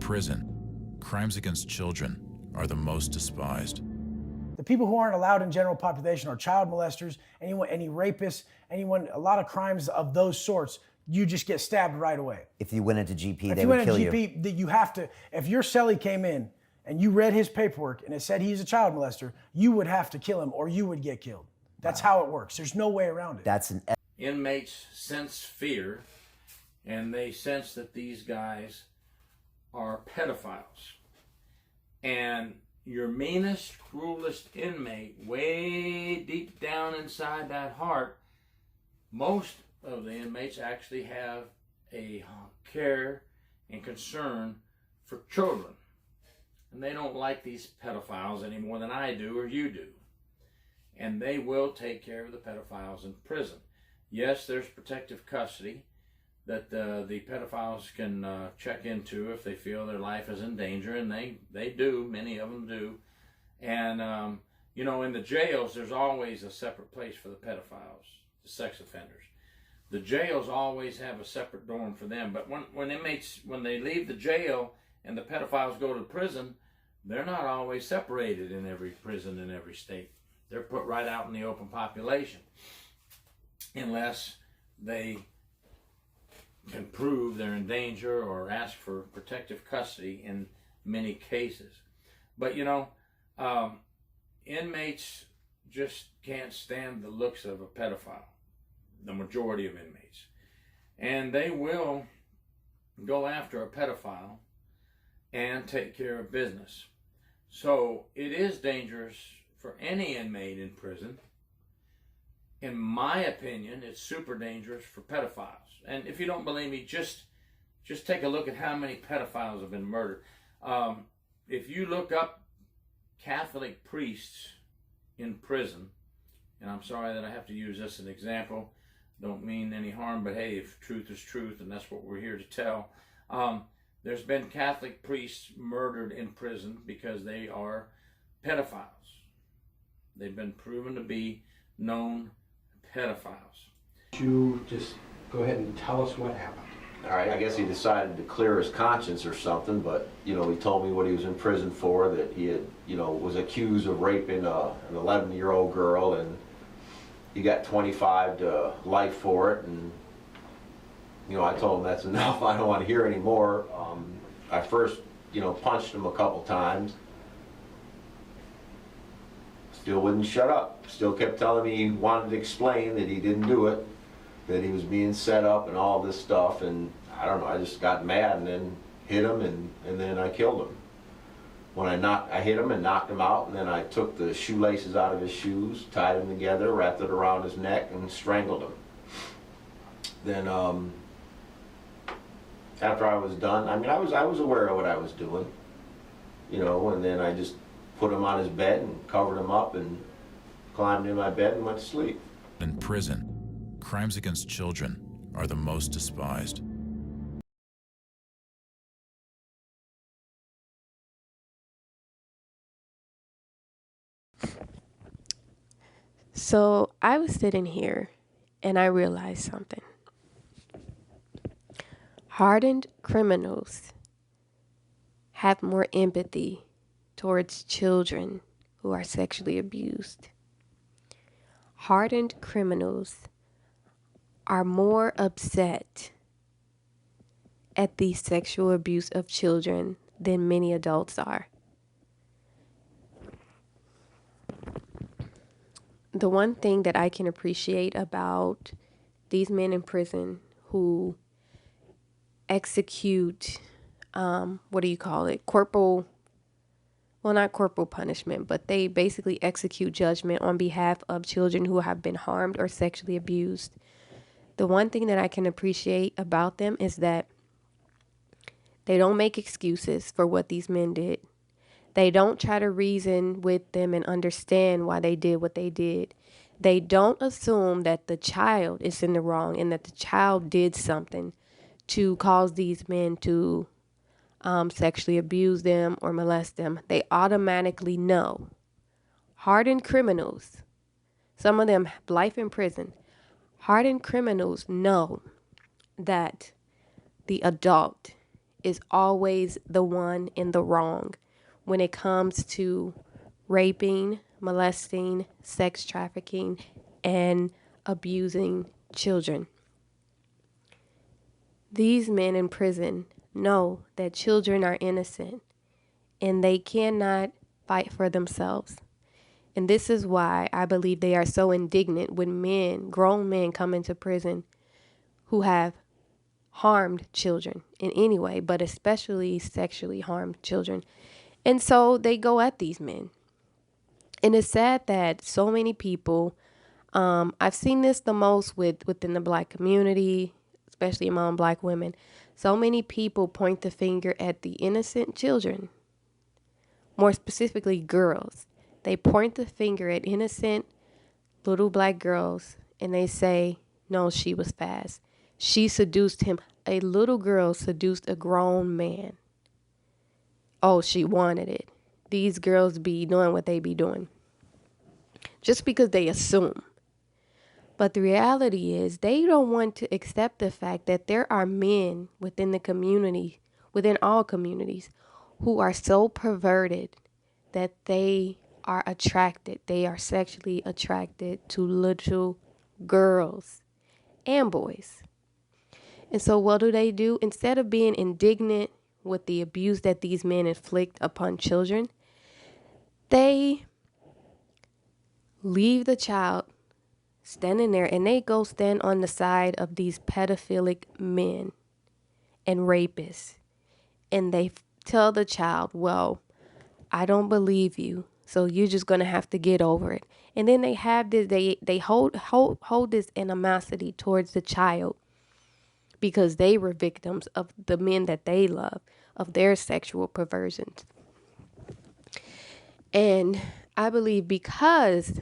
prison, crimes against children are the most despised. The people who aren't allowed in general population are child molesters, any rapists, a lot of crimes of those sorts. You just get stabbed right away. If you went into GP, they would kill you. If you went into GP, you have to, if your cellie came in and you read his paperwork and it said he's a child molester, you would have to kill him or you would get killed. That's how it works. There's no way around it. That's an... Inmates sense fear, and they sense that these guys are pedophiles. And your meanest, cruelest inmate, way deep down inside that heart, most of the inmates actually have a care and concern for children. And they don't like these pedophiles any more than I do or you do. And they will take care of the pedophiles in prison. Yes, there's protective custody that the pedophiles can check into if they feel their life is in danger, and they do, many of them do. And, you know, in the jails, there's always a separate place for the pedophiles, the sex offenders. The jails always have a separate dorm for them, but when inmates, when they leave the jail and the pedophiles go to prison, they're not always separated in every prison in every state. They're put right out in the open population unless they can prove they're in danger or ask for protective custody in many cases. But you know, inmates just can't stand the looks of a pedophile, the majority of inmates. And they will go after a pedophile and take care of business. So it is dangerous for any inmate in prison. In my opinion, it's super dangerous for pedophiles. And if you don't believe me, just take a look at how many pedophiles have been murdered. If you look up Catholic priests in prison, and I'm sorry that I have to use this as an example, don't mean any harm, but hey, if truth is truth, and that's what we're here to tell. There's been Catholic priests murdered in prison because they are pedophiles. They've been proven to be known pedophiles. You just go ahead and tell us what happened. All right, I guess he decided to clear his conscience or something, but, you know, he told me what he was in prison for, that he had, you know, was accused of raping an 11-year-old girl, and he got 25 to life for it, and, you know, I told him that's enough, I don't want to hear any more. I first, you know, punched him a couple times. Still wouldn't shut up. Still kept telling me he wanted to explain that he didn't do it, that he was being set up and all this stuff, and I don't know, I just got mad and then hit him, and then I killed him. When I hit him and knocked him out, and then I took the shoelaces out of his shoes, tied them together, wrapped it around his neck, and strangled him. Then after I was done, I mean, I was aware of what I was doing, you know, and then I just put him on his bed and covered him up and climbed in my bed and went to sleep. In prison, crimes against children are the most despised. So I was sitting here and I realized something. Hardened criminals have more empathy towards children who are sexually abused. Hardened criminals are more upset at the sexual abuse of children than many adults are. The one thing that I can appreciate about these men in prison who execute, corporal punishment, but they basically execute judgment on behalf of children who have been harmed or sexually abused. The one thing that I can appreciate about them is that they don't make excuses for what these men did. They don't try to reason with them and understand why they did what they did. They don't assume that the child is in the wrong and that the child did something to cause these men to sexually abuse them or molest them. They automatically know. Hardened criminals, some of them have life in prison. Hardened criminals know that the adult is always the one in the wrong when it comes to raping, molesting, sex trafficking, and abusing children. These men in prison know that children are innocent and they cannot fight for themselves. And this is why I believe they are so indignant when men, grown men, come into prison who have harmed children in any way, but especially sexually harmed children. And so they go at these men. And it's sad that so many people, I've seen this the most within the Black community, especially among Black women. So many people point the finger at the innocent children, more specifically girls. They point the finger at innocent little Black girls and they say, no, she was fast. She seduced him. A little girl seduced a grown man. Oh, she wanted it. These girls be doing what they be doing just because they assume. But the reality is they don't want to accept the fact that there are men within the community, within all communities, who are so perverted that they are attracted. They are sexually attracted to little girls and boys. And so what do? Instead of being indignant with the abuse that these men inflict upon children, they leave the child standing there and they go stand on the side of these pedophilic men and rapists. And they tell the child, well, I don't believe you, so you're just going to have to get over it. And then they have this, they hold this animosity towards the child because they were victims of the men that they love, of their sexual perversions. And I believe because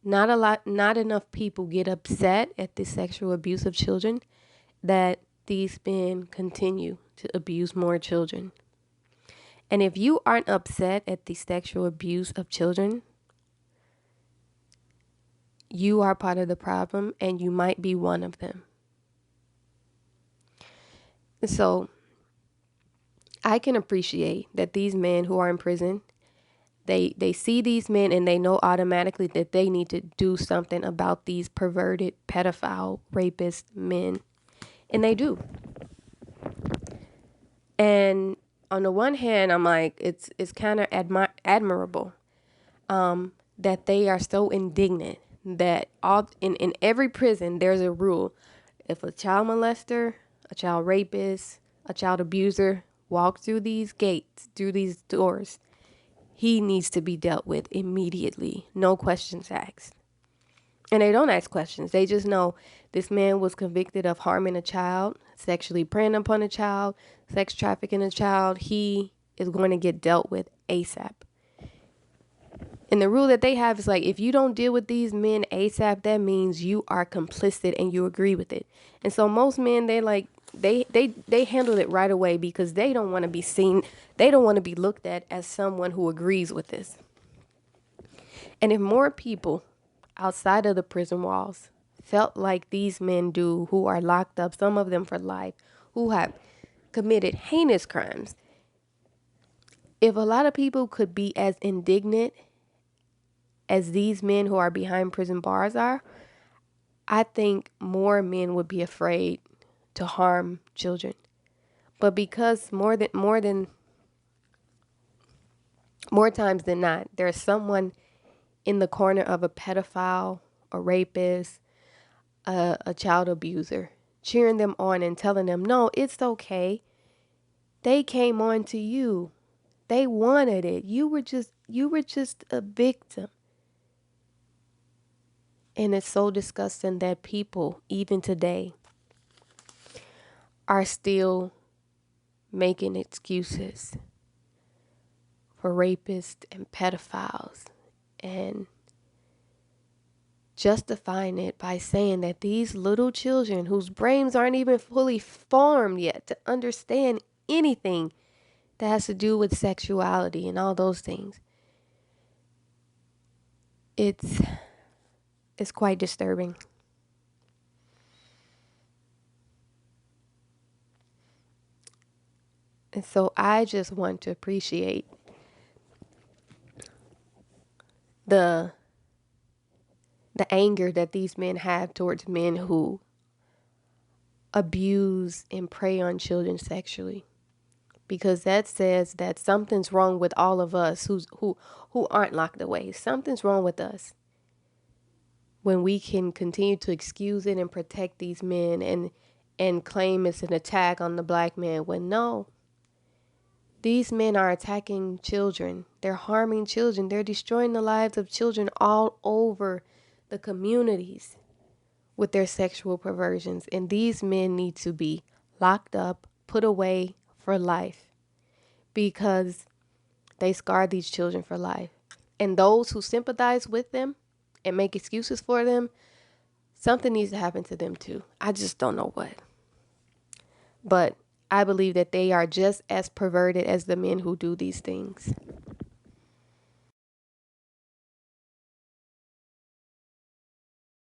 not enough people get upset at the sexual abuse of children, that these men continue to abuse more children. And if you aren't upset at the sexual abuse of children, you are part of the problem and you might be one of them. So I can appreciate that these men who are in prison, they see these men and they know automatically that they need to do something about these perverted, pedophile, rapist men. And they do. And on the one hand, I'm like, it's kind of admirable that they are so indignant that all in every prison, there's a rule. If a child molester, a child rapist, a child abuser walk through these gates, through these doors, he needs to be dealt with immediately. No questions asked. And they don't ask questions. They just know this man was convicted of harming a child, sexually preying upon a child, sex trafficking a child. He is going to get dealt with ASAP. And the rule that they have is like, if you don't deal with these men ASAP, that means you are complicit and you agree with it. And so most men, they handle it right away because they don't want to be seen. They don't want to be looked at as someone who agrees with this. And if more people outside of the prison walls felt like these men do, who are locked up, some of them for life, who have committed heinous crimes, if a lot of people could be as indignant as these men who are behind prison bars are, I think more men would be afraid to harm children. But because more times than not, there's someone in the corner of a pedophile, a rapist, a child abuser, cheering them on and telling them, no, it's okay. They came on to you. They wanted it. You were just a victim. And it's so disgusting that people, even today, are still making excuses for rapists and pedophiles and justifying it by saying that these little children whose brains aren't even fully formed yet to understand anything that has to do with sexuality and all those things. It's quite disturbing. And so I just want to appreciate the anger that these men have towards men who abuse and prey on children sexually, because that says that something's wrong with all of us who aren't locked away. Something's wrong with us when we can continue to excuse it and protect these men and claim it's an attack on the black man, when no, these men are attacking children. They're harming children. They're destroying the lives of children all over the communities with their sexual perversions. And these men need to be locked up, put away for life, because they scar these children for life. And those who sympathize with them and make excuses for them, something needs to happen to them too. I just don't know what. But I believe that they are just as perverted as the men who do these things.